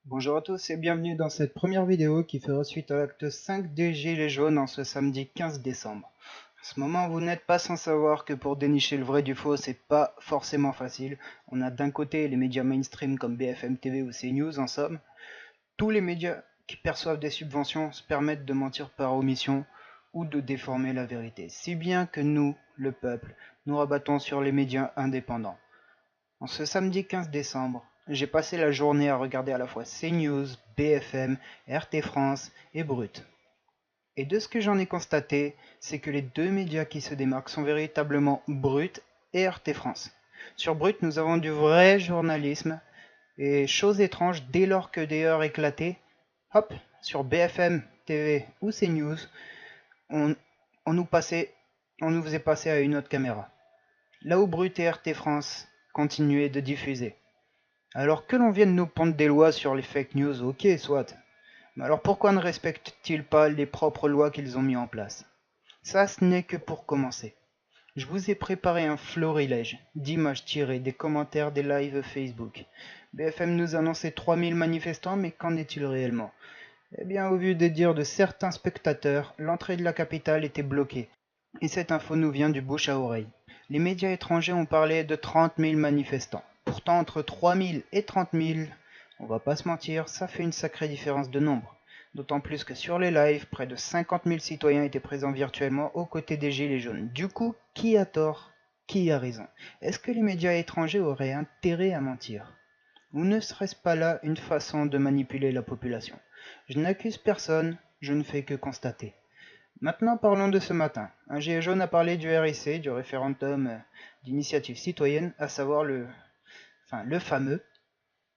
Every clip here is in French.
Bonjour à tous et bienvenue dans cette première vidéo qui fera suite à l'acte 5 des Gilets jaunes en ce samedi 15 décembre. À ce moment, vous n'êtes pas sans savoir que pour dénicher le vrai du faux, c'est pas forcément facile. On a d'un côté les médias mainstream comme BFM TV ou CNews en somme. Tous les médias qui perçoivent des subventions se permettent de mentir par omission ou de déformer la vérité. Si bien que nous, le peuple, nous rabattons sur les médias indépendants. En ce samedi 15 décembre, j'ai passé la journée à regarder à la fois CNews, BFM, RT France et Brut. Et de ce que j'en ai constaté, c'est que les deux médias qui se démarquent sont véritablement Brut et RT France. Sur Brut, nous avons du vrai journalisme, et chose étrange, dès lors que des heures éclataient, hop, sur BFM TV ou CNews, on nous faisait passer à une autre caméra. Là où Brut et RT France continuaient de diffuser. Alors que l'on vienne nous pondre des lois sur les fake news, ok, soit. Mais alors pourquoi ne respectent-ils pas les propres lois qu'ils ont mis en place? Ça, ce n'est que pour commencer. Je vous ai préparé un florilège d'images tirées des commentaires des lives Facebook. BFM nous annonçait 3000 manifestants, mais qu'en est-il réellement? Eh bien, au vu des dires de certains spectateurs, l'entrée de la capitale était bloquée. Et cette info nous vient du bouche à oreille. Les médias étrangers ont parlé de 30 000 manifestants. Pourtant, entre 3 000 et 30 000, on va pas se mentir, ça fait une sacrée différence de nombre. D'autant plus que sur les lives, près de 50 000 citoyens étaient présents virtuellement aux côtés des Gilets jaunes. Du coup, qui a tort? Qui a raison? Est-ce que les médias étrangers auraient intérêt à mentir? Ou ne serait-ce pas là une façon de manipuler la population? Je n'accuse personne, je ne fais que constater. Maintenant parlons de ce matin. Un gilet jaune a parlé du RIC, du référendum d'initiative citoyenne, à savoir le fameux.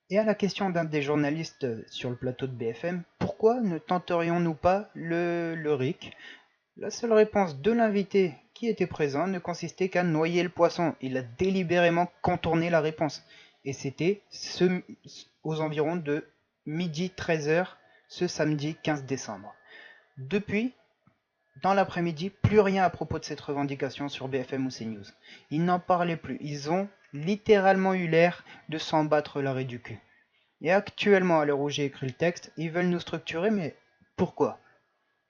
Et à la question d'un des journalistes sur le plateau de BFM, pourquoi ne tenterions-nous pas le RIC? La seule réponse de l'invité qui était présent ne consistait qu'à noyer le poisson. Il a délibérément contourné la réponse. Et c'était aux environs de midi 13h ce samedi 15 décembre. Depuis, dans l'après-midi, plus rien à propos de cette revendication sur BFM ou CNews. Ils n'en parlaient plus. Ils ont littéralement eu l'air de s'en battre l'arrêt du cul. Et actuellement, à l'heure où j'ai écrit le texte, ils veulent nous structurer, mais pourquoi?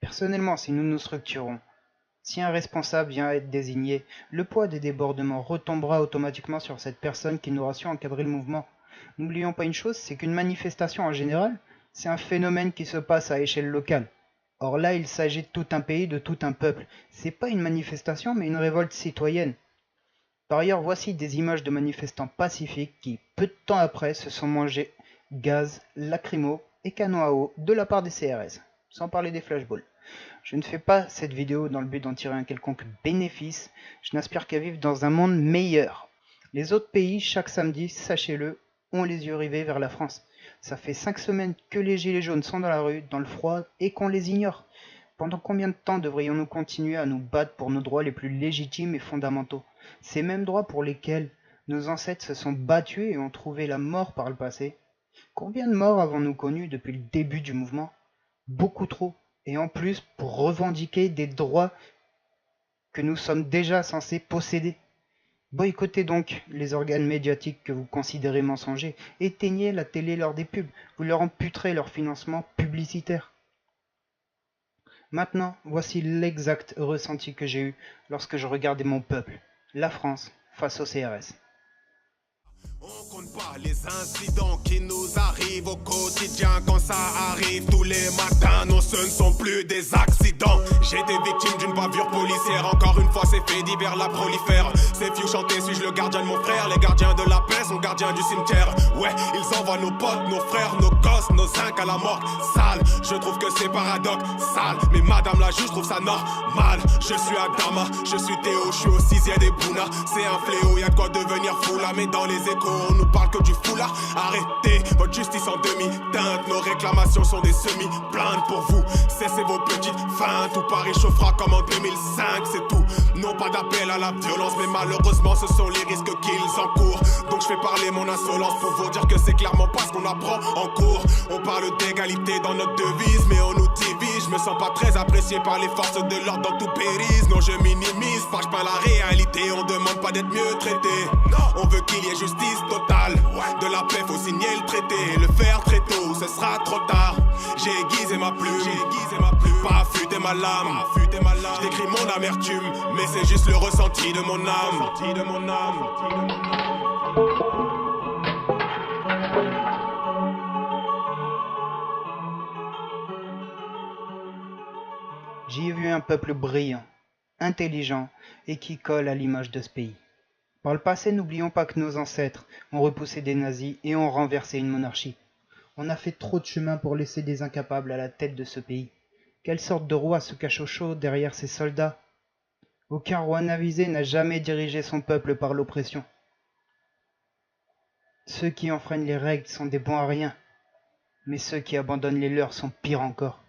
Personnellement, si nous nous structurons, si un responsable vient à être désigné, le poids des débordements retombera automatiquement sur cette personne qui n'aura su encadrer le mouvement. N'oublions pas une chose, c'est qu'une manifestation en général, c'est un phénomène qui se passe à échelle locale. Or là, il s'agit de tout un pays, de tout un peuple. C'est pas une manifestation, mais une révolte citoyenne. Par ailleurs, voici des images de manifestants pacifiques qui, peu de temps après, se sont mangés gaz, lacrymo et canons à eau de la part des CRS, sans parler des flashballs. Je ne fais pas cette vidéo dans le but d'en tirer un quelconque bénéfice, je n'aspire qu'à vivre dans un monde meilleur. Les autres pays, chaque samedi, sachez-le, ont les yeux rivés vers la France. Ça fait 5 semaines que les gilets jaunes sont dans la rue, dans le froid, et qu'on les ignore. Pendant combien de temps devrions-nous continuer à nous battre pour nos droits les plus légitimes et fondamentaux? Ces mêmes droits pour lesquels nos ancêtres se sont battus et ont trouvé la mort par le passé. Combien de morts avons-nous connus depuis le début du mouvement? Beaucoup trop. Et en plus, pour revendiquer des droits que nous sommes déjà censés posséder. Boycottez donc les organes médiatiques que vous considérez mensongers. Éteignez la télé lors des pubs. Vous leur amputerez leur financement publicitaire. Maintenant, voici l'exact ressenti que j'ai eu lorsque je regardais mon peuple, la France, face au CRS. On compte pas les incidents qui nous arrivent au quotidien. Quand ça arrive tous les matins, non, ce ne sont plus des accidents. J'ai été victime d'une bavure policière. Encore une fois, c'est fait divers, la prolifère. C'est vieux chanter, suis-je le gardien de mon frère? Les gardiens de la paix sont gardiens du cimetière. Ouais, ils envoient nos potes, nos frères, nos gosses, nos zincs à la morgue. Sale, je trouve que c'est paradoxal. Mais madame la juge trouve ça normal. Je suis Adama, je suis Théo, je suis au 6e des Bouna. C'est un fléau, y'a de quoi devenir fou là. Mais dans les échos, on nous parle que du foulard. Arrêtez votre justice en demi-teinte. Nos réclamations sont des semi-plaintes pour vous. Cessez vos petites feintes. Tout Paris chauffera comme en 2005, c'est tout. Non pas d'appel à la violence, mais malheureusement ce sont les risques qu'ils encourent. Donc je fais parler mon insolence pour vous dire que c'est clairement pas ce qu'on apprend en cours. On parle d'égalité dans notre devise, mais on nous divise. Je me sens pas très apprécié par les forces de l'ordre dans tout péris. Non, je minimise, fâche pas la réalité. On demande pas d'être mieux traité. On veut qu'il y ait justice totale. De la paix, faut signer le traité. Le faire très tôt, ce sera trop tard. J'ai aiguisé ma plume, pas affûté ma lame. J'écris mon amertume, mais c'est juste le ressenti de mon âme. J'y ai vu un peuple brillant, intelligent et qui colle à l'image de ce pays. Par le passé, n'oublions pas que nos ancêtres ont repoussé des nazis et ont renversé une monarchie. On a fait trop de chemin pour laisser des incapables à la tête de ce pays. Quelle sorte de roi se cache au chaud derrière ces soldats? Aucun roi navisé n'a jamais dirigé son peuple par l'oppression. Ceux qui enfreignent les règles sont des bons à rien, mais ceux qui abandonnent les leurs sont pires encore.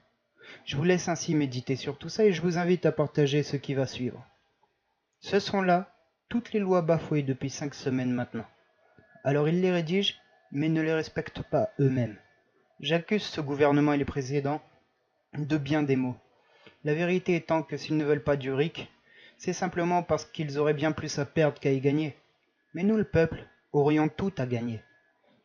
Je vous laisse ainsi méditer sur tout ça et je vous invite à partager ce qui va suivre. Ce sont là toutes les lois bafouées depuis 5 semaines maintenant. Alors ils les rédigent, mais ne les respectent pas eux-mêmes. J'accuse ce gouvernement et les précédents de bien des maux. La vérité étant que s'ils ne veulent pas du RIC, c'est simplement parce qu'ils auraient bien plus à perdre qu'à y gagner. Mais nous, le peuple, aurions tout à gagner.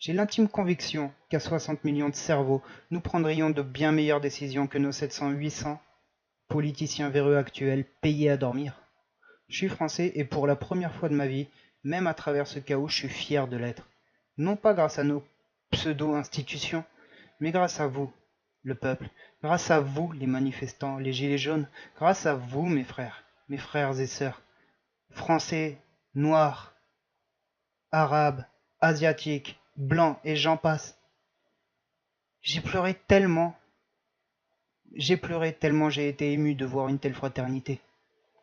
J'ai l'intime conviction qu'à 60 millions de cerveaux, nous prendrions de bien meilleures décisions que nos 700-800 politiciens véreux actuels payés à dormir. Je suis français et pour la première fois de ma vie, même à travers ce chaos, je suis fier de l'être. Non pas grâce à nos pseudo-institutions, mais grâce à vous, le peuple, grâce à vous, les manifestants, les gilets jaunes, grâce à vous, mes frères et sœurs, français, noirs, arabes, asiatiques, blancs et j'en passe. J'ai pleuré tellement j'ai été ému de voir une telle fraternité.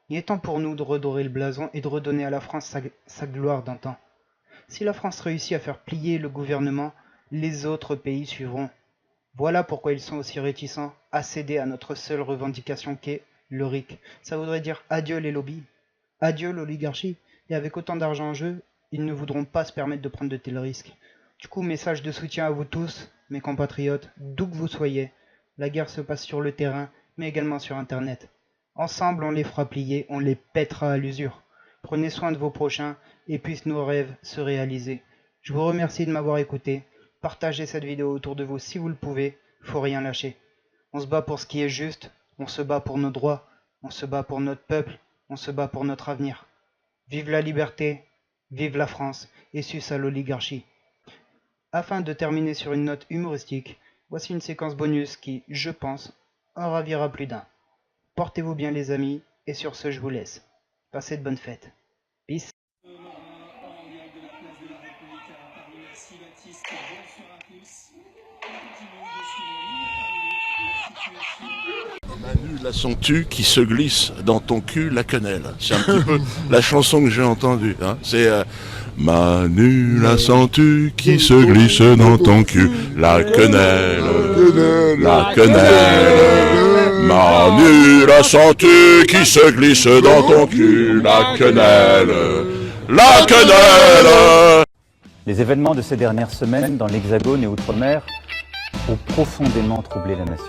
Il est temps pour nous de redorer le blason et de redonner à la France sa gloire d'antan. Si la France réussit à faire plier le gouvernement, les autres pays suivront. Voilà pourquoi ils sont aussi réticents à céder à notre seule revendication qu'est le RIC. Ça voudrait dire adieu les lobbies, adieu l'oligarchie, et avec autant d'argent en jeu, ils ne voudront pas se permettre de prendre de tels risques. Du coup, message de soutien à vous tous, mes compatriotes, d'où que vous soyez. La guerre se passe sur le terrain, mais également sur Internet. Ensemble, on les fera plier, on les pètera à l'usure. Prenez soin de vos prochains et puissent nos rêves se réaliser. Je vous remercie de m'avoir écouté. Partagez cette vidéo autour de vous si vous le pouvez, faut rien lâcher. On se bat pour ce qui est juste, on se bat pour nos droits, on se bat pour notre peuple, on se bat pour notre avenir. Vive la liberté, vive la France et suce à l'oligarchie. Afin de terminer sur une note humoristique, voici une séquence bonus qui, je pense, en ravira plus d'un. Portez-vous bien les amis, et sur ce je vous laisse. Passez de bonnes fêtes. Peace. Manu la sens-tu qui se glisse dans ton cul la quenelle. C'est un petit peu la chanson que j'ai entendue. Hein. C'est Manu la sens-tu qui se glisse dans ton cul la quenelle. La quenelle. Manu la sens-tu qui se glisse dans ton cul la quenelle. La quenelle. Les événements de ces dernières semaines dans l'Hexagone et Outre-mer ont profondément troublé la nation.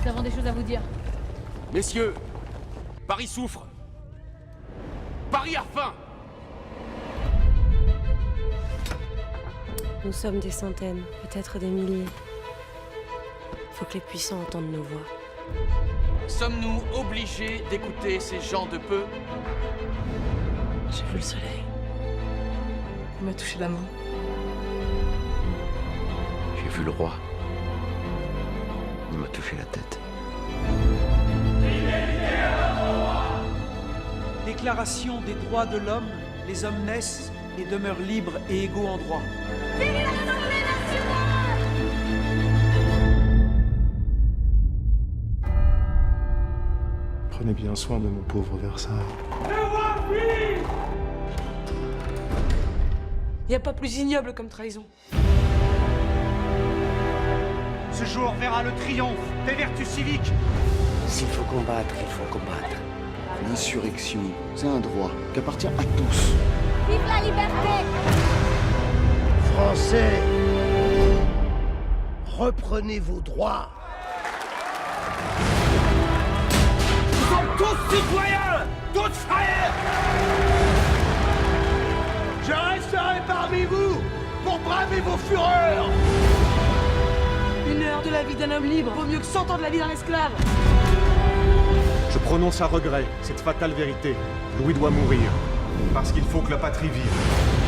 Nous avons des choses à vous dire. Messieurs, Paris souffre. Paris a faim. Nous sommes des centaines, peut-être des milliers. Faut que les puissants entendent nos voix. Sommes-nous obligés d'écouter ces gens de peu? J'ai vu le soleil. Il m'a touché la main. vu le roi. Il m'a touché la tête. Déclaration des droits de l'homme, les hommes naissent et demeurent libres et égaux en droit. Prenez bien soin de mon pauvre Versailles. Il n'y a pas plus ignoble comme trahison. Ce jour verra le triomphe des vertus civiques. S'il faut combattre, il faut combattre. L'insurrection, c'est un droit qui appartient à tous. Vive la liberté! Français, reprenez vos droits. Nous sommes tous citoyens, tous frères. Je resterai parmi vous pour braver vos fureurs. Une heure de la vie d'un homme libre vaut mieux que 100 ans de la vie d'un esclave. Je prononce à regret cette fatale vérité. Louis doit mourir, parce qu'il faut que la patrie vive.